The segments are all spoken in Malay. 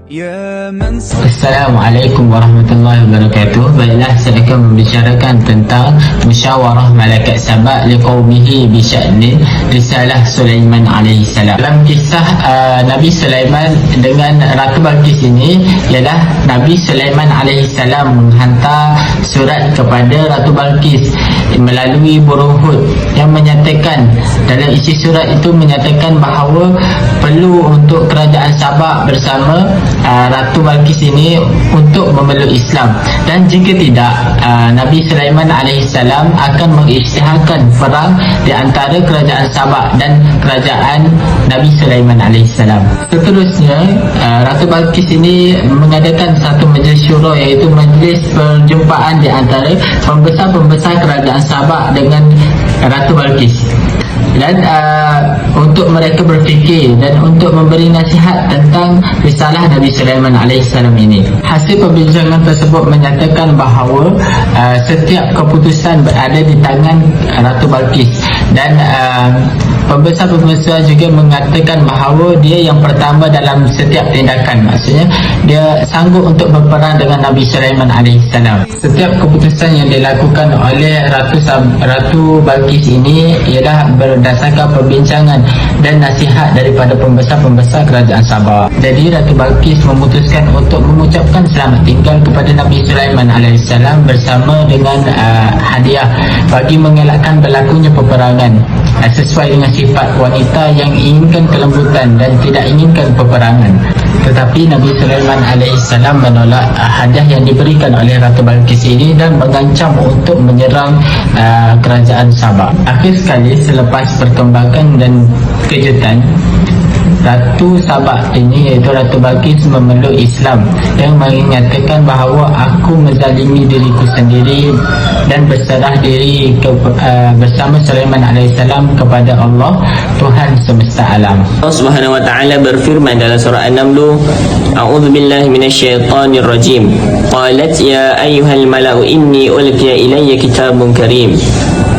Assalamualaikum warahmatullahi wabarakatuh. Baiklah, saya akan membicarakan tentang musyawarah malaikat Saba liqaumihi bi sya'ni risalah Sulaiman alaihi salam. Dalam kisah Nabi Sulaiman dengan Ratu Balqis ini ialah Nabi Sulaiman alaihi salam menghantar surat kepada Ratu Balqis melalui burung Hud yang menyatakan, dalam isi surat itu menyatakan bahawa perlu untuk kerajaan Sabak bersama Ratu Balqis ini untuk memeluk Islam, dan jika tidak Nabi Sulaiman alaihissalam akan mengisytiharkan perang di antara kerajaan Sabak dan kerajaan Nabi Sulaiman alaihissalam. Seterusnya Ratu Balqis ini mengadakan satu majlis syura, iaitu majlis perjumpaan di antara pembesar-pembesar kerajaan Sabak dengan Ratu Balqis, dan untuk mereka berfikir dan untuk memberi nasihat tentang risalah Nabi Sulaiman alaihissalam ini. Hasil perbincangan tersebut menyatakan bahawa setiap keputusan berada di tangan Ratu Balqis, dan pembesar-pembesar juga mengatakan bahawa dia yang pertama dalam setiap tindakan. Maksudnya dia sanggup untuk berperang dengan Nabi Sulaiman alaihissalam. Setiap keputusan yang dilakukan oleh Ratu Balqis ini ialah berdasarkan perbincangan dan nasihat daripada pembesar-pembesar kerajaan Sabah. Jadi Ratu Balqis memutuskan untuk mengucapkan selamat tinggal kepada Nabi Sulaiman alaihissalam bersama dengan hadiah bagi mengelakkan berlakunya peperangan, sesuai dengan sifat wanita yang inginkan kelembutan dan tidak inginkan peperangan. Tetapi Nabi Sulaiman alaihissalam menolak hadiah yang diberikan oleh Ratu Balqis ini dan mengancam untuk menyerang kerajaan Sabak. Akhir sekali, selepas perkembangan dan kejutan, Ratu Sabak ini, iaitu Ratu Balqis, memeluk Islam yang menyatakan bahawa aku menzalimi diriku sendiri dan berserah diri bersama Sulaiman alaihissalam kepada Allah, Tuhan semesta alam. Allah Subhanahu wa taala berfirman dalam surah An-Naml, A'udzu billahi minasyaitonir rajim. Qalat ya ayyuhal mala'u inni ulqiya ilayya kitabun karim.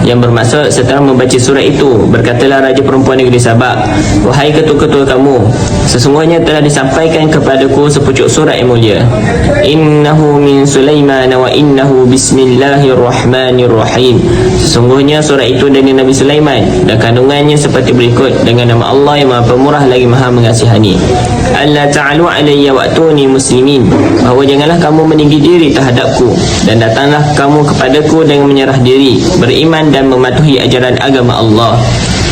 Yang bermaksud, setelah membaca surah itu, berkatalah Raja Perempuan Negeri Sabak, wahai ketua-ketua kamu, sesungguhnya telah disampaikan kepadaku sepucuk surat yang mulia. Innahu min Sulaiman wa innahu bismillahirrahmanirrahim. Sesungguhnya surah itu dari Nabi Sulaiman dan kandungannya seperti berikut, dengan nama Allah yang Maha Pemurah lagi Maha Mengasihani. Alla ta'alu alayya wa'tuni muslimin. Bahawa janganlah kamu meninggi diri terhadapku, dan datanglah kamu kepadaku dengan menyerah diri, beriman dan mematuhi ajaran agama Allah.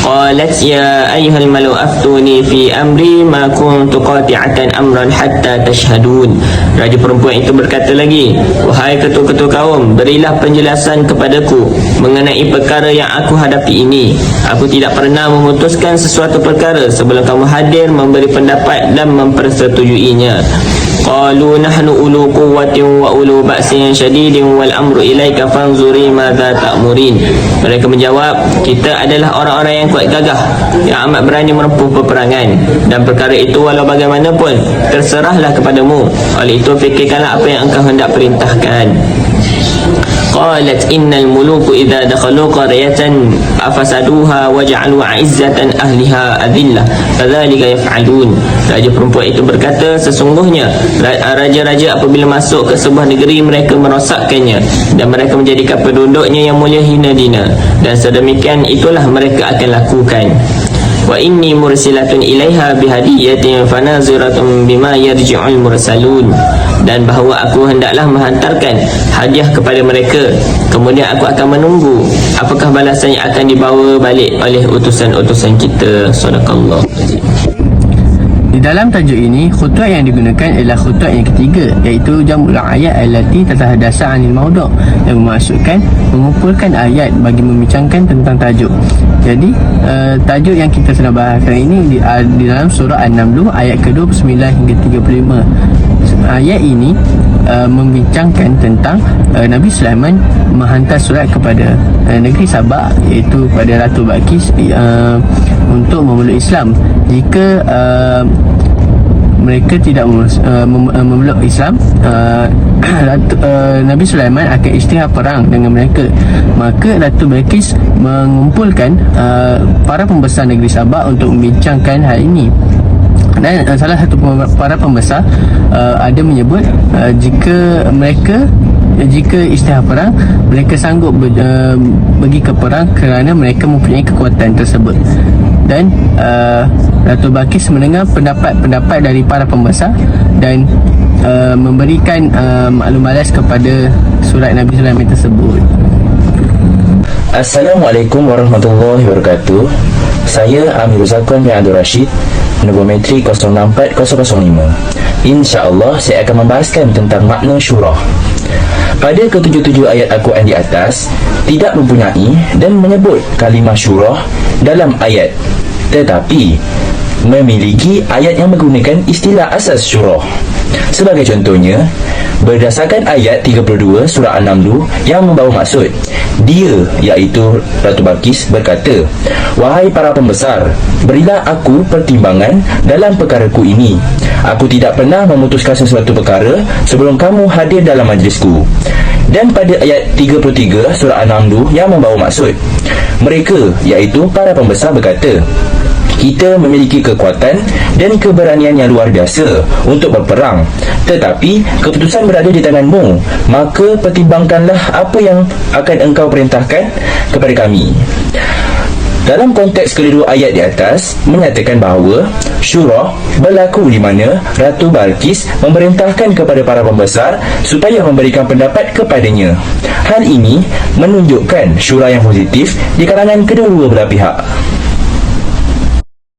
Qalat ya ayyuhal malu aftuni fi amri ma kuntu qati'atan amran hatta tashhadun. Raja perempuan itu berkata lagi, wahai ketua-ketua kaum, berilah penjelasan kepadaku mengenai perkara yang aku hadapi ini. Aku tidak pernah memutuskan sesuatu perkara sebelum kamu hadir memberi pendapat dan mempersetujuinya. Qalu nahnu ulu quwwatin wa ulu ba'sin syadidin wal amru ilaika fanzuri madza ta'murin. Mereka menjawab, kita adalah orang-orang yang kuat gagah, yang amat berani menempuh peperangan, dan perkara itu walau bagaimanapun terserahlah kepadamu. Oleh itu fikirkanlah apa yang engkau hendak perintahkan. Qalat innal muluku idza dakhalu qaryatan afasaduha waja'alu 'izzatan ahliha adillah kadzalika yaf'alun. Raja perempuan itu berkata, sesungguhnya raja-raja apabila masuk ke sebuah negeri, mereka merosakkannya dan mereka menjadikan penduduknya yang mulia hina dina, dan sedemikian itulah mereka akan lakukan. Wa inni mursilatun ilaiha bihadiyatin fanaziratun bima yarji'ul mursalun. Dan bahawa aku hendaklah menghantarkan hadiah kepada mereka, kemudian aku akan menunggu apakah balasan yang akan dibawa balik oleh utusan-utusan kita. Sadaqallah. Di dalam tajuk ini, khutbah yang digunakan ialah khutbah yang ketiga, iaitu jam'ul ayat allati tatahadasa 'anil mawdu', yang bermaksudkan mengumpulkan ayat bagi membincangkan tentang tajuk. Jadi tajuk yang kita sedang bahas hari ini di dalam surah An-Naml ayat ke-29 hingga 35. Ayat ini membincangkan tentang Nabi Sulaiman menghantar surat kepada negeri Sabak, iaitu kepada Ratu Balqis untuk memeluk Islam. Jika mereka tidak memeluk Islam, Nabi Sulaiman akan isytihar perang dengan mereka. Maka Ratu Balqis mengumpulkan para pembesar negeri Sabak untuk membincangkan hal ini. Dan salah satu para pembesar ada menyebut jika isytihar perang, mereka sanggup pergi ke perang kerana mereka mempunyai kekuatan tersebut. Dan Datuk Balqis mendengar pendapat-pendapat dari para pembesar dan memberikan maklum balas kepada surat Nabi Sulaiman tersebut. Assalamualaikum warahmatullahi wabarakatuh. Saya Amirul Zakwan bin Abdul Rashid, nombor metrik 064005. InsyaAllah saya akan membahaskan tentang makna syurah. Pada ke-77 ayat Al-Quran di atas tidak mempunyai dan menyebut kalimah syurah dalam ayat, tetapi memiliki ayat yang menggunakan istilah asas syurah. Sebagai contohnya, berdasarkan ayat 32 surah An-Naml yang membawa maksud, dia, iaitu Datuk Balqis, berkata, "Wahai para pembesar, berilah aku pertimbangan dalam perkaraku ini. Aku tidak pernah memutuskan sesuatu perkara sebelum kamu hadir dalam majlisku." Dan pada ayat 33 surah An-Naml yang membawa maksud, mereka, iaitu para pembesar, berkata, "Kita memiliki kekuatan dan keberanian yang luar biasa untuk berperang, tetapi keputusan berada di tanganmu, maka pertimbangkanlah apa yang akan engkau perintahkan kepada kami." Dalam konteks kedua ayat di atas menyatakan bahawa syurah berlaku di mana Ratu Balqis memerintahkan kepada para pembesar supaya memberikan pendapat kepadanya. Hal ini menunjukkan syurah yang positif di kalangan kedua belah pihak.